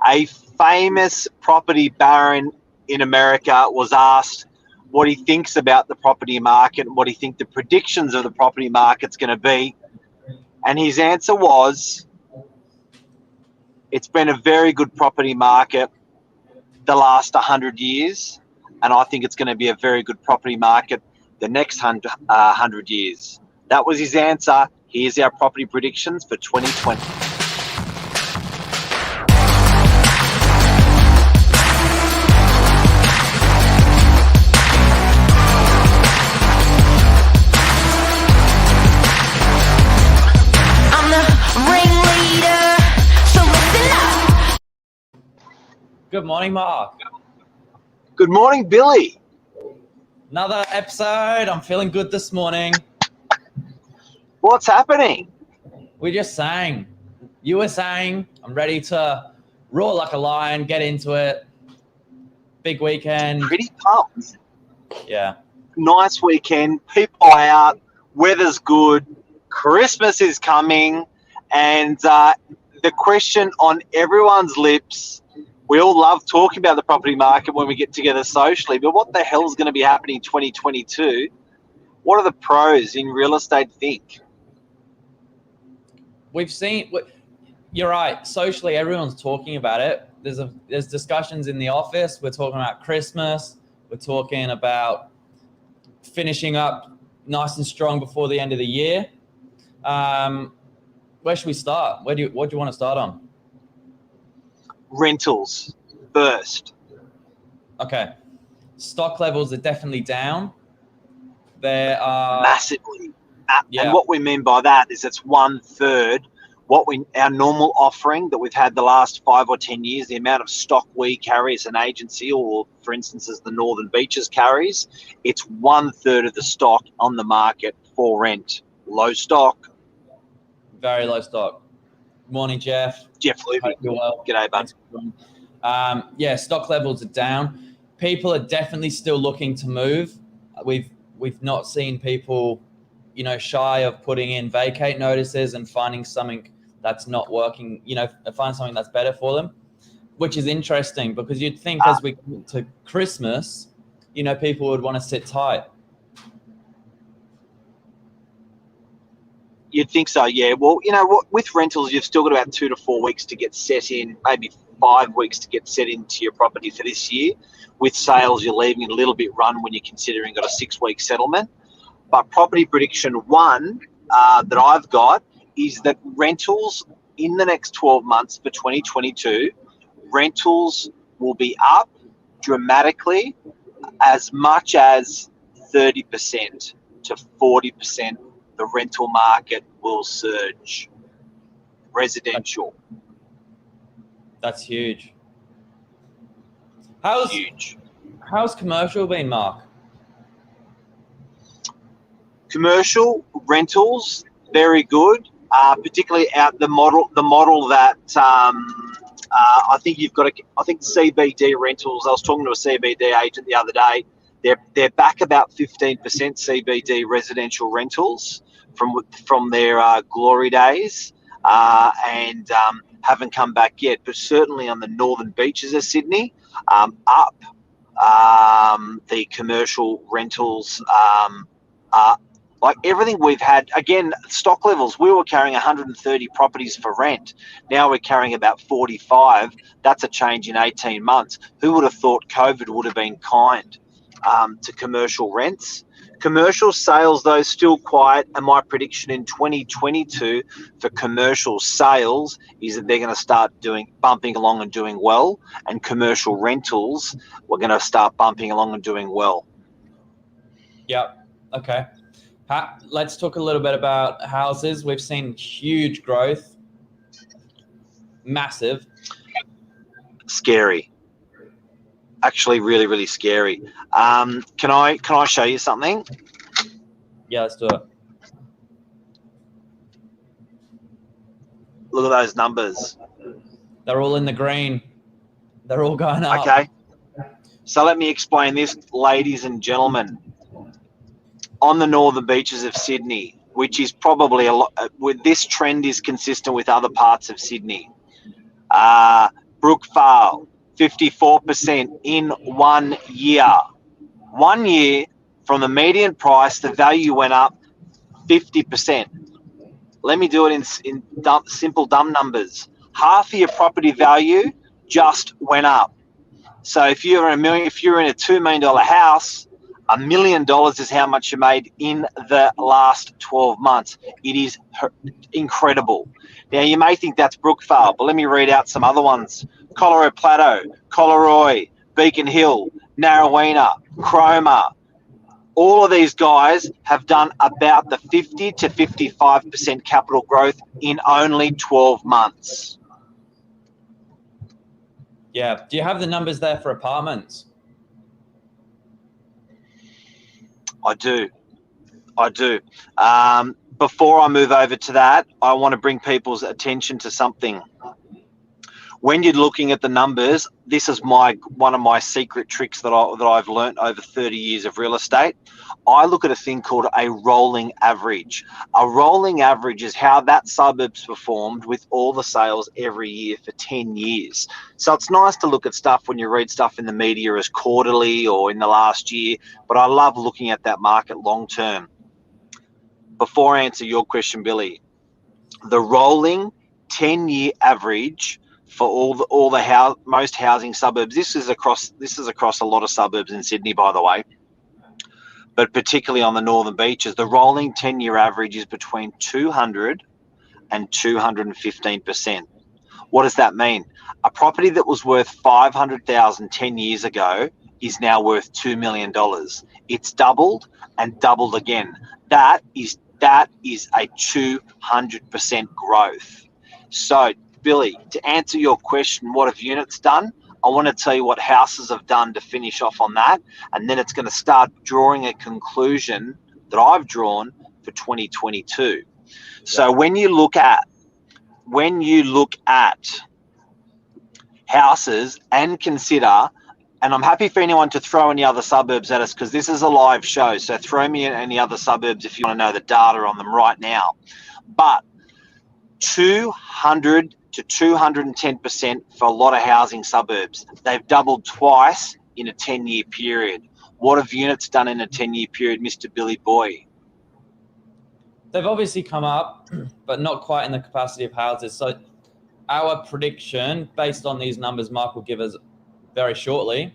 A famous property baron in America was asked what he thinks about the property market and what he thinks the predictions of the property market's going to be. And his answer was, it's been a very good property market the last 100 years, and I think it's going to be a very good property market the next 100 years. That was his answer. Here's our property predictions for 2020. Good morning, Mark. Good morning, Billy. Another episode. I'm feeling good this morning. What's happening? We just sang. You were saying, I'm ready to roar like a lion, get into it. Big weekend. Pretty pumped. Yeah. Nice weekend. People are out. Weather's good. Christmas is coming. And the question on everyone's lips, we all love talking about the property market when we get together socially, but what the hell is going to be happening in 2022? What are the pros in real estate think? We've seen, you're right, socially everyone's talking about it. There's discussions in the office. We're talking about Christmas. We're talking about finishing up nice and strong before the end of the year. Where should we start? What do you want to start on? Rentals first. Okay. Stock levels are definitely down. There are massively. Yeah. And what we mean by that is it's 1/3 our normal offering that we've had the last 5 or 10 years, the amount of stock we carry as an agency, or for instance as the Northern Beaches carries, it's 1/3 of the stock on the market for rent. Low stock. Very low stock. Morning, Jeff. Jeff Levy. Hope you're well. G'day, bud. Yeah, stock levels are down. People are definitely still looking to move. We've not seen people, shy of putting in vacate notices and finding something that's not working, find something that's better for them, which is interesting because you'd think as we come to Christmas, people would want to sit tight. You'd think so, yeah. Well, with rentals, you've still got about 2 to 4 weeks to get set in, maybe 5 weeks to get set into your property for this year. With sales, you're leaving it a little bit run when you're considering got a 6-week settlement. But property prediction 1 that I've got is that rentals in the next 12 months for 2022, rentals will be up dramatically as much as 30% to 40%. The rental market will surge. Residential. That's huge. Huge. How's commercial been, Mark? Commercial rentals, very good. Particularly out the model that I think you've got. I think CBD rentals. I was talking to a CBD agent the other day. They're back about 15% CBD residential rentals from their glory days, and haven't come back yet. But certainly on the Northern Beaches of Sydney, up. The commercial rentals are like everything we've had. Again, stock levels. We were carrying 130 properties for rent. Now we're carrying about 45. That's a change in 18 months. Who would have thought COVID would have been kind to commercial rents? Commercial sales, though, still quiet, and my prediction in 2022 for commercial sales is that they're going to start bumping along and doing well, and commercial rentals, we're going to start bumping along and doing well. Yep. Okay. Let's talk a little bit about houses. We've seen huge growth, massive. Scary. Actually, really, really scary. Can I show you something? Yeah, let's do it. Look at those numbers. They're all in the green. They're all going up. Okay. So let me explain this, ladies and gentlemen. On the Northern Beaches of Sydney, which is probably with this trend is consistent with other parts of Sydney. Brookvale, 54% in 1 year. 1 year from the median price, the value went up 50%. Let me do it in simple dumb numbers. Half of your property value just went up. So if you're in a $2 million house, $1 million is how much you made in the last 12 months. It is incredible. Now, you may think that's Brookvale, but let me read out some other ones. Colorado Plateau, Collaroy, Beacon Hill, Narrowena, Cromer. All of these guys have done about the 50 to 55% capital growth in only 12 months. Yeah. Do you have the numbers there for apartments? I do. Before I move over to that, I want to bring people's attention to something. When you're looking at the numbers, this is one of my secret tricks that I've learned over 30 years of real estate. I look at a thing called a rolling average. A rolling average is how that suburb's performed with all the sales every year for 10 years. So it's nice to look at stuff when you read stuff in the media as quarterly or in the last year, but I love looking at that market long term. Before I answer your question, Billy, the rolling 10-year average for most housing suburbs. This is across a lot of suburbs in Sydney, by the way, but particularly on the northern beaches. The rolling 10-year average is between 200 and 215%. What does that mean? A property that was worth $500,000 10 years ago is now worth $2 million. It's doubled and doubled again. That is a 200% growth. So, Billy, to answer your question, what have units done? I want to tell you what houses have done to finish off on that, and then it's going to start drawing a conclusion that I've drawn for 2022. So when you look at houses and consider, and I'm happy for anyone to throw any other suburbs at us because this is a live show, so throw me in any other suburbs if you want to know the data on them right now. But 200 to 210% for a lot of housing suburbs. They've doubled twice in a 10-year period. What have units done in a 10-year period, Mr. Billy Boy? They've obviously come up, but not quite in the capacity of houses. So our prediction, based on these numbers Mark will give us very shortly.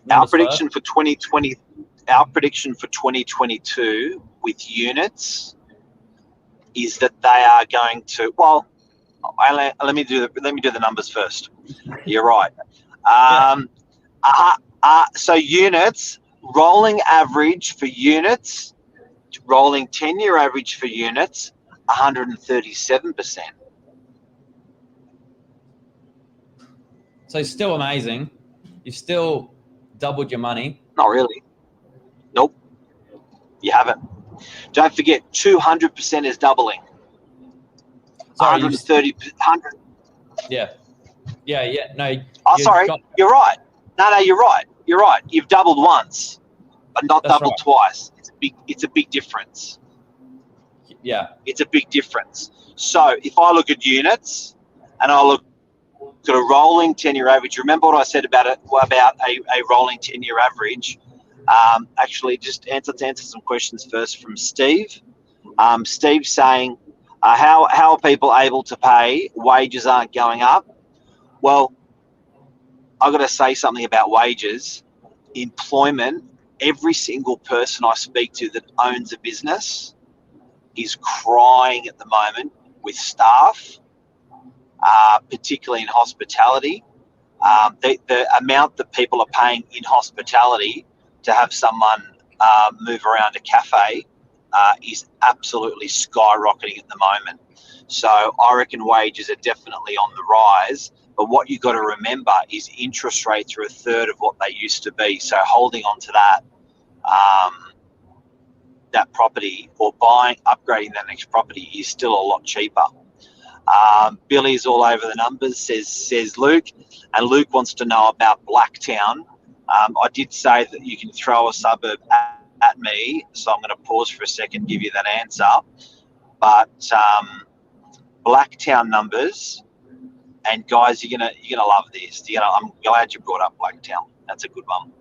Our prediction for 2022 with units is that they are going to. Well, let me do the numbers first. You're right. So units, rolling average for units, rolling 10-year average for units, 137%. So still amazing. You've still doubled your money. Not really. Nope. You haven't. Don't forget, 200% is doubling. Sorry, 130, 100. Yeah. No. Sorry. You're right. No, you're right. You're right. You've doubled once, but not doubled twice. It's a big difference. Yeah. It's a big difference. So if I look at units and I look at a rolling 10-year average, remember what I said about a rolling 10-year average? Actually, just answer some questions first from Steve. Steve's saying, how are people able to pay? Wages aren't going up. Well, I've got to say something about wages. Employment, every single person I speak to that owns a business is crying at the moment with staff, particularly in hospitality. The amount that people are paying in hospitality to have someone move around a cafe is absolutely skyrocketing at the moment. So I reckon wages are definitely on the rise. But what you've got to remember is interest rates are a third of what they used to be. So holding on to that property or upgrading that next property is still a lot cheaper. Billy's all over the numbers, says Luke, and Luke wants to know about Blacktown. I did say that you can throw a suburb at me, so I'm going to pause for a second and give you that answer. But Blacktown numbers, and guys, you're gonna love this. I'm glad you brought up Blacktown. That's a good one.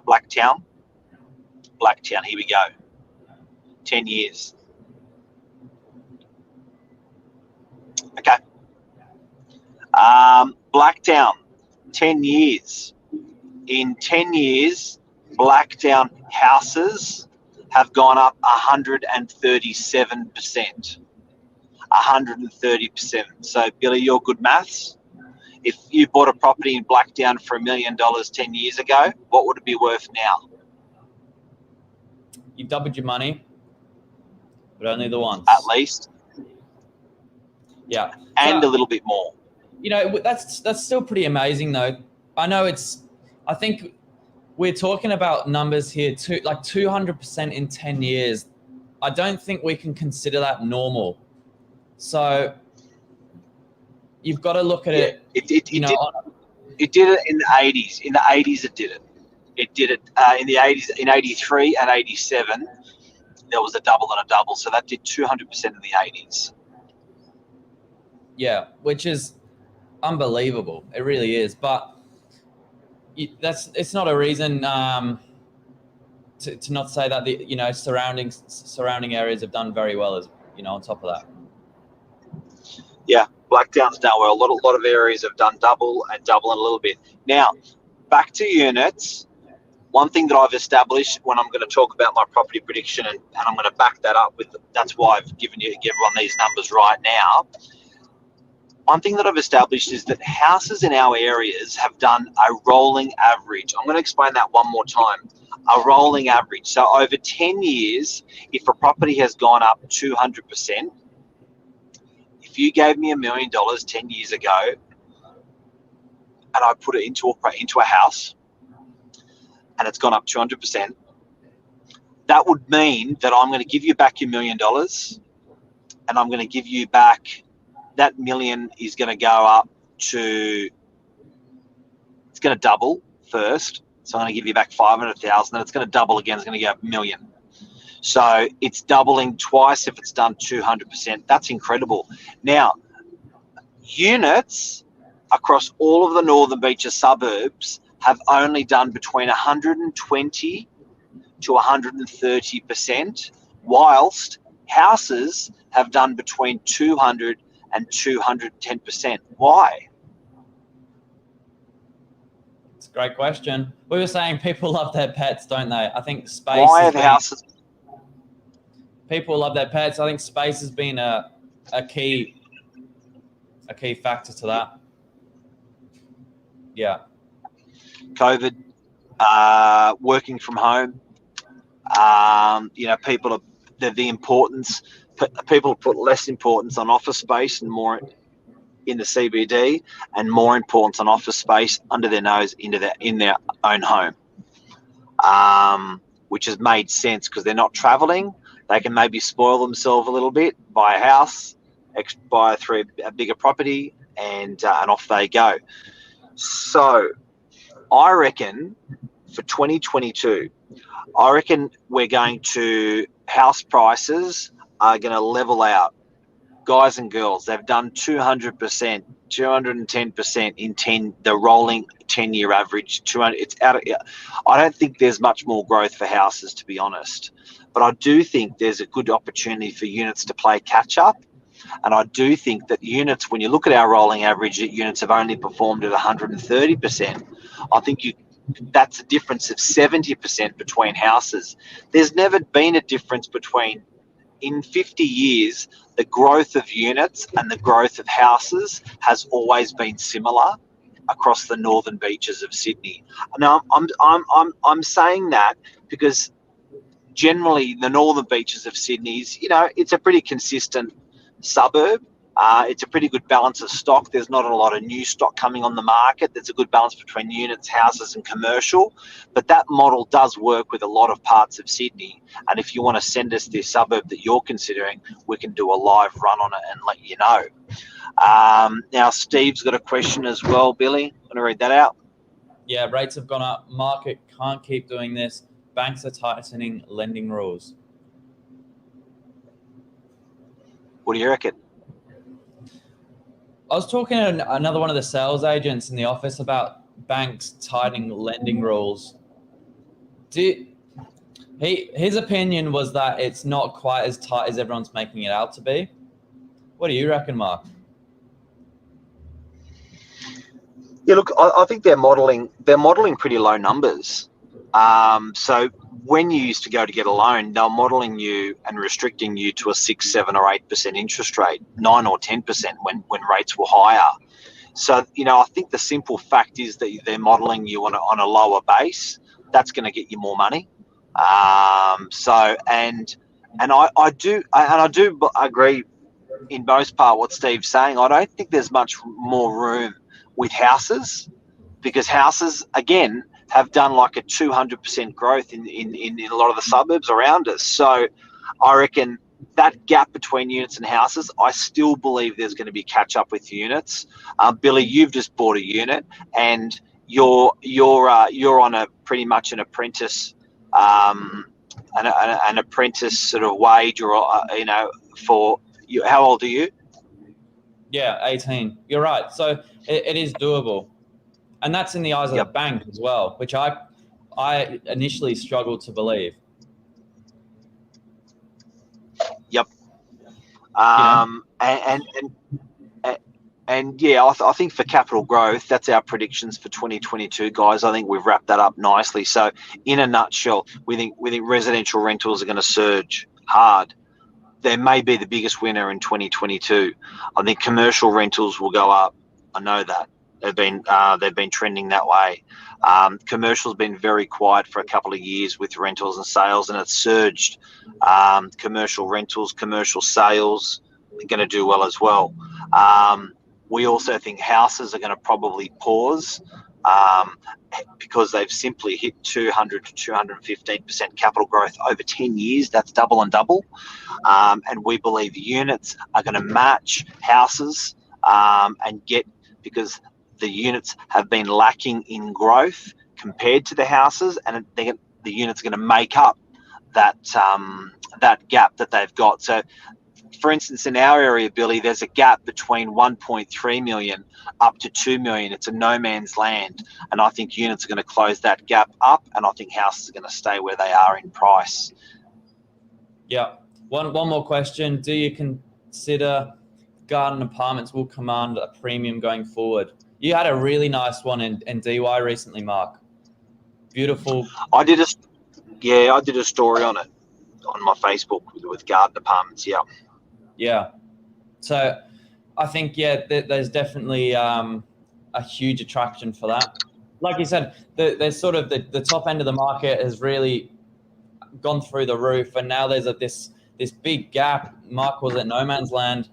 Blacktown. Here we go. 10 years. Okay. Blacktown, 10 years. In 10 years, Blacktown houses have gone up 137%. 130%. So, Billy, you're good maths. If you bought a property in Blacktown for $1 million 10 years ago, what would it be worth now? You've doubled your money, but only the once. At least. Yeah. And a little bit more. You know, that's still pretty amazing, though. I think we're talking about numbers here, like 200% in 10 years. I don't think we can consider that normal. So you've got to look at it. It did it in the 80s. In the 80s, it did it. It did it in the 80s. In 83 and 87, there was a double and a double. So that did 200% in the 80s. Yeah, which is unbelievable. It really is. But it's not a reason to not say that the surrounding areas have done very well as on top of that. Yeah, Blacktown's done well. A lot of areas have done double and a little bit. Now, back to units. One thing that I've established when I'm going to talk about my property prediction, and I'm going to back that up that's why I've given everyone these numbers right now. One thing that I've established is that houses in our areas have done a rolling average. I'm going to explain that one more time. A rolling average. So over 10 years, if a property has gone up 200%, if you gave me $1 million 10 years ago and I put it into a house and it's gone up 200%, that would mean that I'm going to give you back your $1 million, and I'm going to give you back that million is going to go up to, it's going to double first. So I'm going to give you back 500,000, then it's going to double again. It's going to go up $1 million. So it's doubling twice if it's done 200%. That's incredible. Now, units across all of the Northern Beaches suburbs have only done between 120 to 130%, whilst houses have done between 200 and 210%. Why? It's a great question. We were saying people love their pets, don't they? I think space. Why have houses? People love their pets. I think space has been a key factor to that. Yeah. COVID, working from home. People are the importance. People put less importance on office space and more in the CBD, and more importance on office space under their nose in their own home, which has made sense because they're not traveling. They can maybe spoil themselves a little bit, buy a house, buy through a bigger property, and off they go. So I reckon for 2022, we're going to, house prices are going to level out. Guys and girls, they've done 200%, 210% in the rolling 10-year average. 200. It's out. I don't think there's much more growth for houses, to be honest. But I do think there's a good opportunity for units to play catch up. And I do think that units, when you look at our rolling average, units have only performed at 130%. I think that's a difference of 70% between houses. There's never been a difference between, in 50 years, the growth of units and the growth of houses has always been similar across the Northern Beaches of Sydney. Now, I'm saying that because generally the Northern Beaches of Sydney is, it's a pretty consistent suburb. It's a pretty good balance of stock. There's not a lot of new stock coming on the market. There's a good balance between units, houses, and commercial. But that model does work with a lot of parts of Sydney. And if you want to send us the suburb that you're considering, we can do a live run on it and let you know. Now, Steve's got a question as well, Billy. Want to read that out? Yeah, rates have gone up. Market can't keep doing this. Banks are tightening lending rules. What do you reckon? I was talking to another one of the sales agents in the office about banks tightening lending rules. His opinion was that it's not quite as tight as everyone's making it out to be. What do you reckon, Mark? Yeah, look, I think they're modelling pretty low numbers. So when you used to go to get a loan, they're modelling you and restricting you to a 6, 7, or 8% interest rate, 9 or 10% when rates were higher. So I think the simple fact is that they're modelling you on a lower base. That's going to get you more money. So I do agree in most part what Steve's saying. I don't think there's much more room with houses, because houses again have done like a 200% growth in a lot of the suburbs around us. So I reckon that gap between units and houses, I still believe there's going to be catch up with units. Billy, you've just bought a unit, and you're on a pretty much an apprentice an apprentice sort of wage, or for you. How old are you? Yeah, 18. You're right. So it is doable. And that's in the eyes of the bank as well, which I initially struggled to believe. Yep. And yeah, I think for capital growth, that's our predictions for 2022, guys. I think we've wrapped that up nicely. So in a nutshell, we think residential rentals are going to surge hard. They may be the biggest winner in 2022. I think commercial rentals will go up. I know that they've been trending that way. Commercial's been very quiet for a couple of years with rentals and sales, and it's surged. Commercial rentals, commercial sales are going to do well as well. We also think houses are going to probably pause because they've simply hit 200 to 215% capital growth over 10 years. That's double and double. And we believe units are going to match houses because the units have been lacking in growth compared to the houses, and the units are going to make up that gap that they've got. So, for instance, in our area, Billy, there's a gap between 1.3 million up to 2 million. It's a no man's land. And I think units are going to close that gap up, and I think houses are going to stay where they are in price. Yeah. One more question. Do you consider garden apartments will command a premium going forward? You had a really nice one in DY recently, Mark. Beautiful. I did a story on it on my Facebook with garden apartments. Yeah. Yeah. So I think, there's definitely a huge attraction for that. Like you said, there's sort of the top end of the market has really gone through the roof, and now there's this big gap. Mark was at no man's land.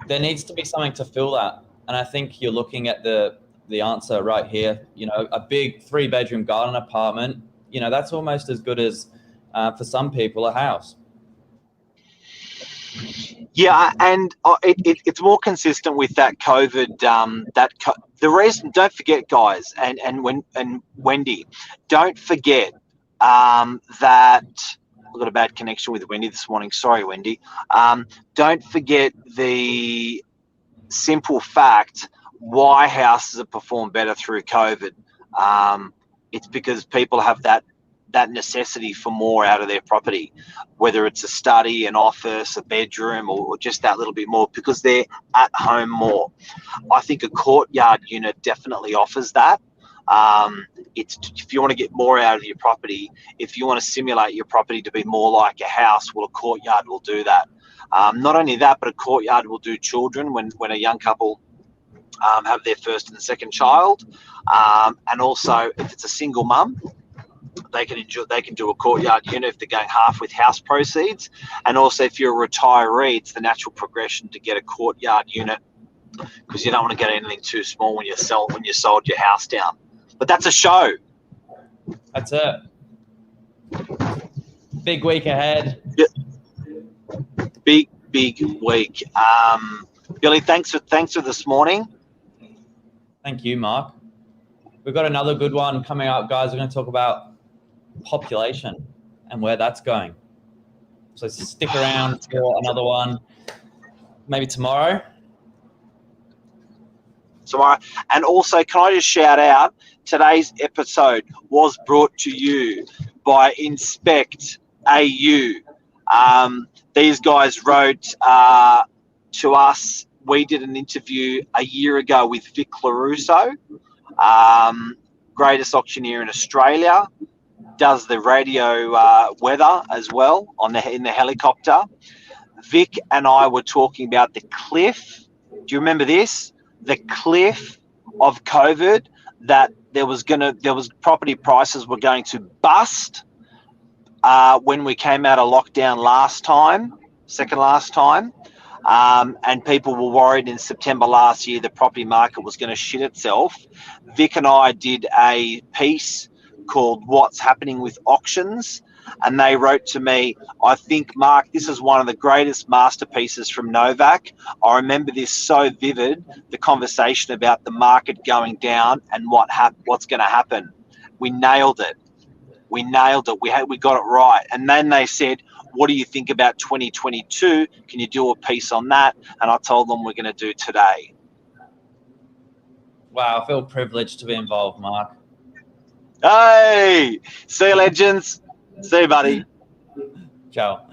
There needs to be something to fill that. And I think you're looking at the answer right here. A big 3-bedroom garden apartment, that's almost as good as, for some people, a house. Yeah, and it's more consistent with that COVID. The reason, don't forget, guys, and Wendy, don't forget that I've got a bad connection with Wendy this morning. Sorry, Wendy. Don't forget the simple fact why houses have performed better through COVID. It's because people have that necessity for more out of their property, whether it's a study, an office, a bedroom, or just that little bit more, because they're at home more. I think a courtyard unit definitely offers that. If you want to get more out of your property, if you want to simulate your property to be more like a house, well, a courtyard will do that. Not only that, but a courtyard will do children when a young couple have their first and second child, and also if it's a single mum, they can do a courtyard unit if they're going half with house proceeds. And also, if you're a retiree, it's the natural progression to get a courtyard unit, because you don't want to get anything too small when you sold your house down. But that's a show. That's it. Big week ahead. Yeah. Big week. Billy, thanks for this morning. Thank you, Mark. We've got another good one coming up, guys. We're going to talk about population and where that's going. So stick around for another one, maybe tomorrow. tomorrow. And also, can I just shout out, today's episode was brought to you by Inspect AU. These guys wrote to us. We did an interview a year ago with Vic Larusso, greatest auctioneer in Australia, does the radio weather as well in the helicopter. Vic and I were talking about the cliff. Do you remember this? The cliff of COVID, that there was property prices were going to bust when we came out of lockdown second last time. And people were worried in September last year the property market was going to shit itself. Vic and I did a piece called What's Happening with Auctions, and they wrote to me, I think, Mark, this is one of the greatest masterpieces from Novak. I remember this so vivid, the conversation about the market going down and what's going to happen. We nailed it. We got it right. And then they said, what do you think about 2022? Can you do a piece on that? And I told them we're going to do today. Wow, I feel privileged to be involved, Mark. Hey, see you, legends. See you, buddy. Ciao.